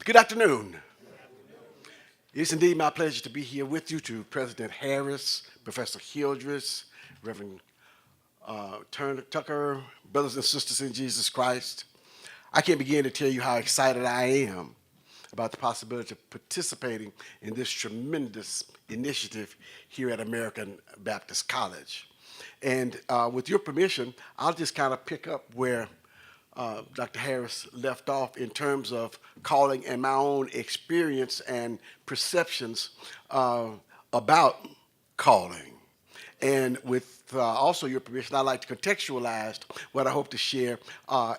Good afternoon. It's indeed my pleasure to be here with you, to President Harris, Professor Hildress, Reverend Turner Tucker, brothers and sisters in Jesus Christ. I can't begin to tell you how excited I am about the possibility of participating in this tremendous initiative here at American Baptist College. And with your permission, I'll just kind of pick up where Dr. Harris left off in terms of calling and my own experience and perceptions about calling. And with also your permission, I'd like to contextualize what I hope to share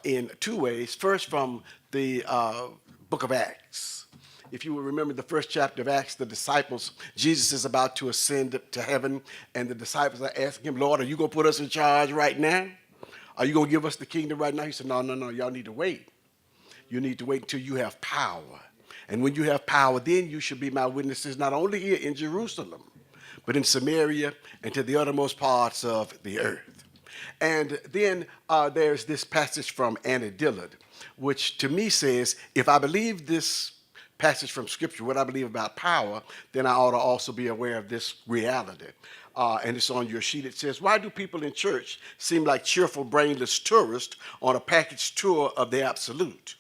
in two ways. First, from the book of Acts. If you will remember the first chapter of Acts, the disciples, Jesus is about to ascend to heaven, and the disciples are asking him, Lord, are you going to put us in charge right now? Are you going to give us the kingdom right now? He said, no, y'all need to wait. You need to wait until you have power. And when you have power, then you should be my witnesses, not only here in Jerusalem, but in Samaria and to the uttermost parts of the earth. And then there's this passage from Annie Dillard, which to me says, if I believe this passage from Scripture, what I believe about power, then I ought to also be aware of this reality. And it's on your sheet. It says, why do people in church seem like cheerful, brainless tourists on a package tour of the absolute?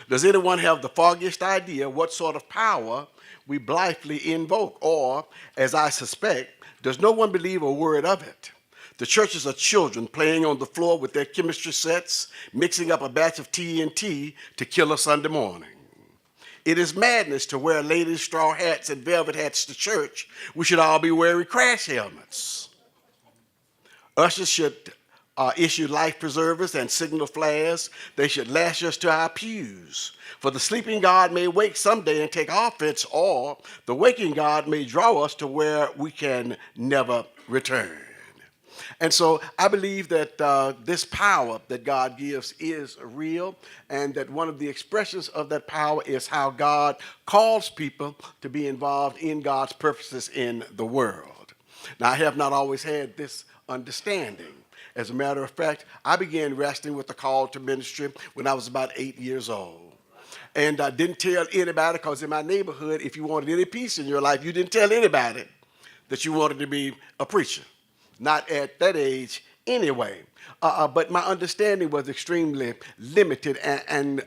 Does anyone have the foggiest idea what sort of power we blithely invoke? Or, as I suspect, does no one believe a word of it? The churches are children playing on the floor with their chemistry sets, mixing up a batch of TNT to kill a Sunday morning. It is madness to wear ladies' straw hats and velvet hats to church. We should all be wearing crash helmets. Ushers should issue life preservers and signal flares. They should lash us to our pews. For the sleeping God may wake someday and take offense, or the waking God may draw us to where we can never return. And so I believe that this power that God gives is real, and that one of the expressions of that power is how God calls people to be involved in God's purposes in the world. Now, I have not always had this understanding. As a matter of fact, I began wrestling with the call to ministry when I was about 8 years old. And I didn't tell anybody, because in my neighborhood, if you wanted any peace in your life, you didn't tell anybody that you wanted to be a preacher. Not at that age anyway. But my understanding was extremely limited, and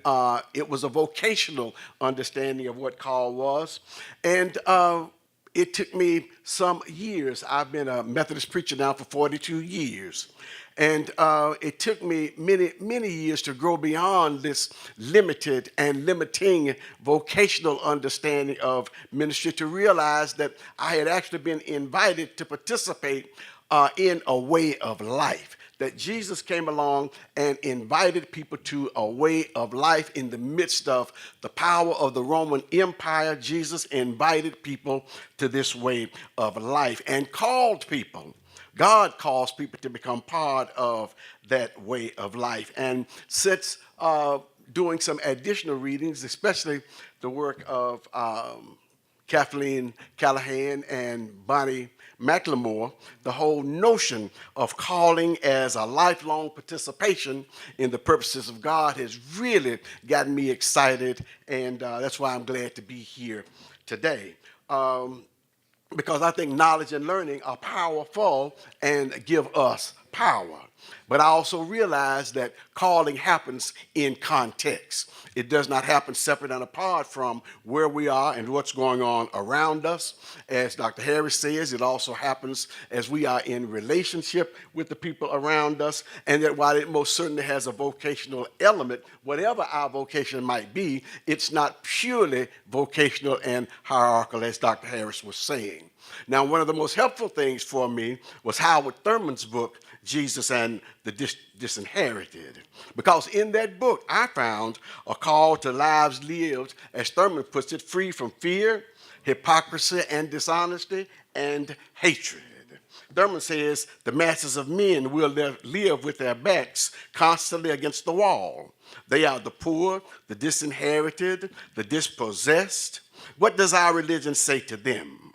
it was a vocational understanding of what call was. And it took me some years. I've been a Methodist preacher now for 42 years. And it took me many years to grow beyond this limited and limiting vocational understanding of ministry, to realize that I had actually been invited to participate in a way of life, that Jesus came along and invited people to a way of life in the midst of the power of the Roman Empire. Jesus invited people to this way of life and called people. God calls people to become part of that way of life. And since doing some additional readings, especially the work of Kathleen Callahan and Bonnie McLemore, the whole notion of calling as a lifelong participation in the purposes of God has really gotten me excited, and that's why I'm glad to be here today. Because I think knowledge and learning are powerful and give us power. But I also realize that calling happens in context. It does not happen separate and apart from where we are and what's going on around us. As Dr. Harris says, it also happens as we are in relationship with the people around us, and that while it most certainly has a vocational element, whatever our vocation might be, it's not purely vocational and hierarchical, as Dr. Harris was saying. Now, one of the most helpful things for me was Howard Thurman's book, Jesus and the Disinherited. Because in that book, I found a call to lives lived, as Thurman puts it, free from fear, hypocrisy, and dishonesty, and hatred. Thurman says the masses of men will live with their backs constantly against the wall. They are the poor, the disinherited, the dispossessed. What does our religion say to them?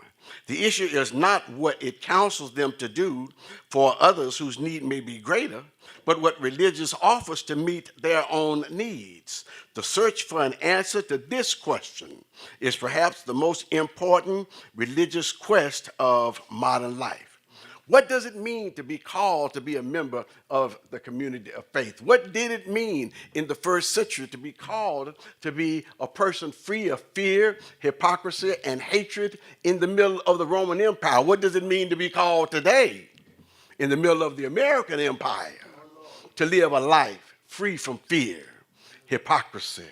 The issue is not what it counsels them to do for others whose need may be greater, but what religion offers to meet their own needs. The search for an answer to this question is perhaps the most important religious quest of modern life. What does it mean to be called to be a member of the community of faith? What did it mean in the first century to be called to be a person free of fear, hypocrisy, and hatred in the middle of the Roman Empire? What does it mean to be called today in the middle of the American Empire to live a life free from fear, hypocrisy,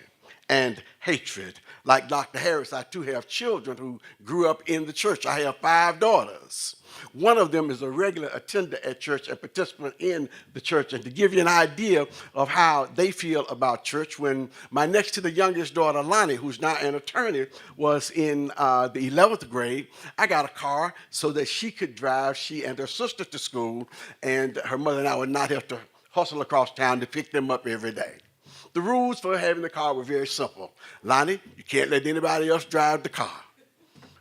and hatred? Like Dr. Harris, I too have children who grew up in the church. I have 5 daughters. One of them is a regular attender at church, a participant in the church. And to give you an idea of how they feel about church, when my next to the youngest daughter, Lonnie, who's now an attorney, was in the 11th grade, I got a car so that she could drive, she and her sister, to school, and her mother and I would not have to hustle across town to pick them up every day. The rules for having the car were very simple. Lonnie, you can't let anybody else drive the car.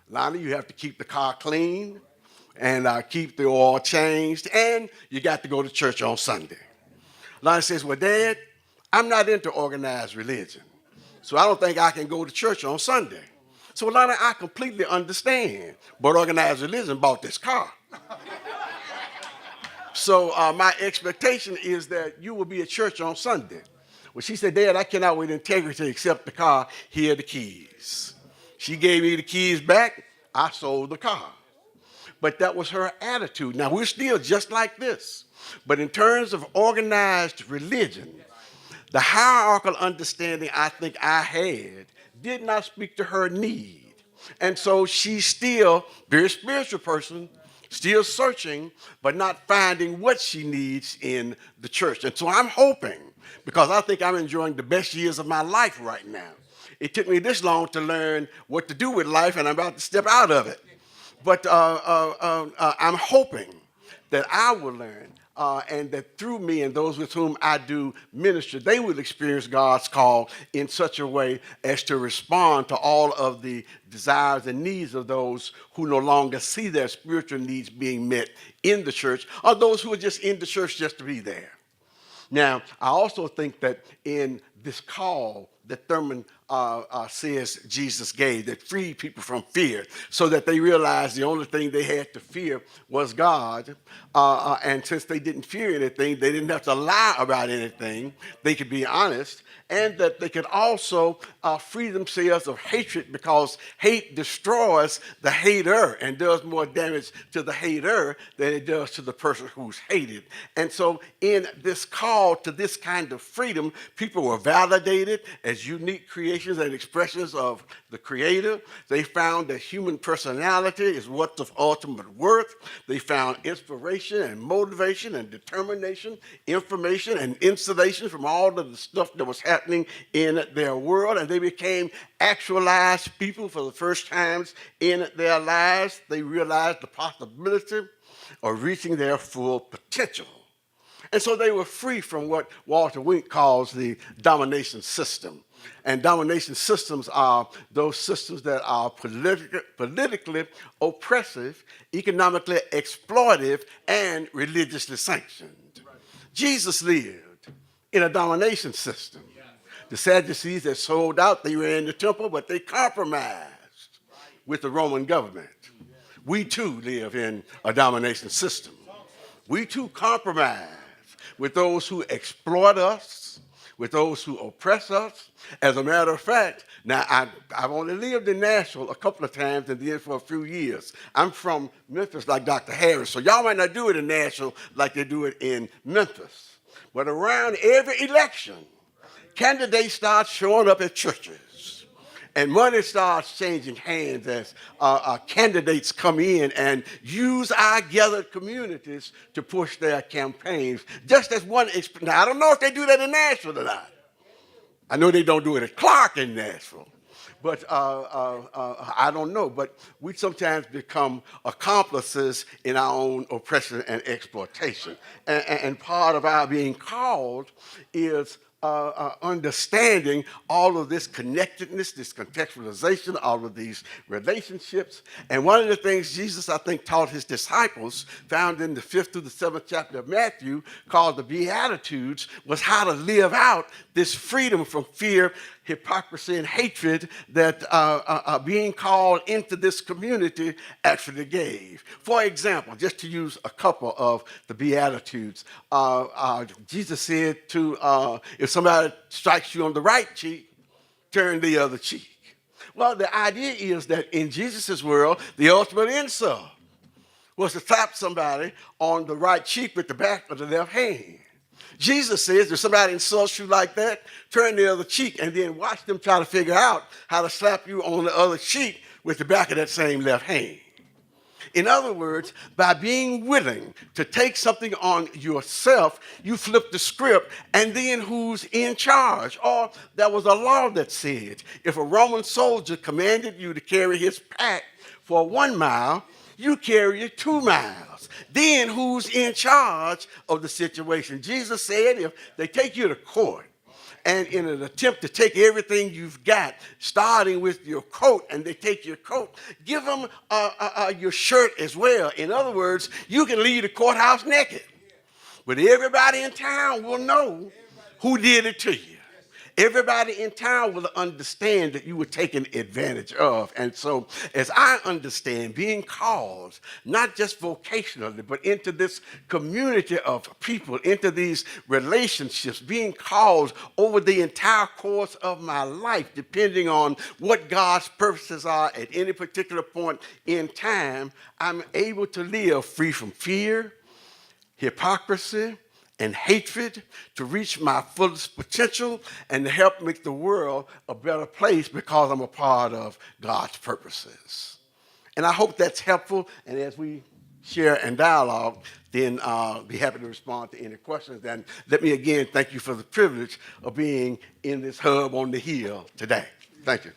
Lonnie, you have to keep the car clean and keep the oil changed, and you got to go to church on Sunday. Lonnie says, well, Dad, I'm not into organized religion, so I don't think I can go to church on Sunday. So, Lonnie, I completely understand, but organized religion bought this car. So my expectation is that you will be at church on Sunday. Well, she said, Dad, I cannot with integrity accept the car. Here are the keys. She gave me the keys back. I sold the car. But that was her attitude. Now, we're still just like this. But in terms of organized religion, the hierarchical understanding I think I had did not speak to her need. And so she's still a very spiritual person, still searching, but not finding what she needs in the church. And so I'm hoping, because I think I'm enjoying the best years of my life right now. It took me this long to learn what to do with life, and I'm about to step out of it. But I'm hoping that I will learn, and that through me and those with whom I do ministry, they will experience God's call in such a way as to respond to all of the desires and needs of those who no longer see their spiritual needs being met in the church, or those who are just in the church just to be there. Now, I also think that in this call that Thurman says Jesus gave, that freed people from fear, so that they realized the only thing they had to fear was God. And since they didn't fear anything, they didn't have to lie about anything. They could be honest, and that they could also free themselves of hatred, because hate destroys the hater and does more damage to the hater than it does to the person who's hated. And so in this call to this kind of freedom, people were validated as unique creations and expressions of the Creator. They found that human personality is what's of ultimate worth. They found inspiration and motivation and determination, information and installation from all of the stuff that was happening in their world, and they became actualized people for the first times in their lives. They realized the possibility of reaching their full potential. And so they were free from what Walter Wink calls the domination system. And domination systems are those systems that are politically oppressive, economically exploitive, and religiously sanctioned. Right. Jesus lived in a domination system. Yeah. The Sadducees that sold out, they were in the temple, but they compromised with the Roman government. We too live in a domination system. We too compromise with those who exploit us, with those who oppress us. As a matter of fact, now I've only lived in Nashville a couple of times and then for a few years. I'm from Memphis like Dr. Harris, so y'all might not do it in Nashville like they do it in Memphis. But around every election, candidates start showing up at churches, and money starts changing hands as candidates come in and use our gathered communities to push their campaigns. Just as one, now I don't know if they do that in Nashville or not. I know they don't do it at Clark in Nashville, but I don't know. But we sometimes become accomplices in our own oppression and exploitation. And part of our being called is understanding all of this connectedness, this contextualization, all of these relationships. And one of the things Jesus, I think, taught his disciples, found in the 5th through the 7th chapter of Matthew, called the Beatitudes, was how to live out this freedom from fear, hypocrisy, and hatred that being called into this community actually gave. For example, just to use a couple of the Beatitudes, Jesus said to, if somebody strikes you on the right cheek, turn the other cheek. Well, the idea is that in Jesus' world, the ultimate insult was to slap somebody on the right cheek with the back of the left hand. Jesus says, if somebody insults you like that, turn the other cheek and then watch them try to figure out how to slap you on the other cheek with the back of that same left hand. In other words, by being willing to take something on yourself, you flip the script, and then who's in charge? Or there was a law that said, if a Roman soldier commanded you to carry his pack for 1 mile, you carry it 2 miles. Then who's in charge of the situation? Jesus said, if they take you to court, and in an attempt to take everything you've got, starting with your coat, and they take your coat, give them your shirt as well. In other words, you can leave the courthouse naked, but everybody in town will know who did it to you. Everybody in town will understand that you were taken advantage of. And so, as I understand, being called, not just vocationally, but into this community of people, into these relationships, being called over the entire course of my life, depending on what God's purposes are at any particular point in time, I'm able to live free from fear, hypocrisy, and hatred, to reach my fullest potential and to help make the world a better place because I'm a part of God's purposes. And I hope that's helpful. And as we share and dialogue, then I'll be happy to respond to any questions. And let me again thank you for the privilege of being in this hub on the hill today. Thank you.